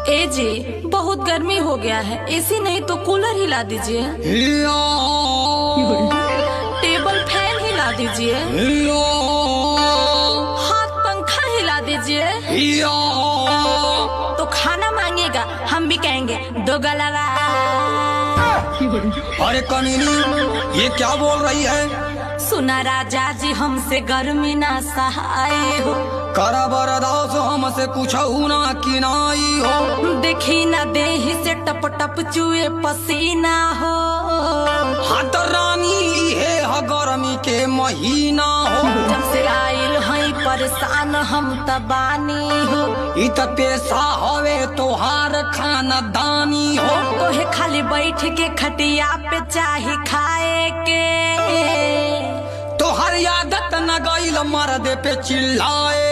ए जी, बहुत गर्मी हो गया है, एसी नहीं तो कूलर हिला दीजिए। टेबल फैन हिला दीजिए। हाथ पंखा हिला दीजिए। तो खाना मांगेगा, हम भी कहेंगे दो गलवा। अरे कमीनी, ये क्या बोल रही है? सुना राजा जी हमसे गर्मी ना सहाय हो, करा बरदास हमसे कुछ ना किनाई हो। देखी ना देही से टप टप चुए पसीना हो। हाथ रानी है गर्मी के महीना हो। जब से आइल हई परेशान हम तबानी हो। इत पेशा हवे तोहार खानदानी हो। तोहे खाली बैठ के खटिया पे चाही खाए के। तोहर आदत न गइल मर्द पे चिल्लाए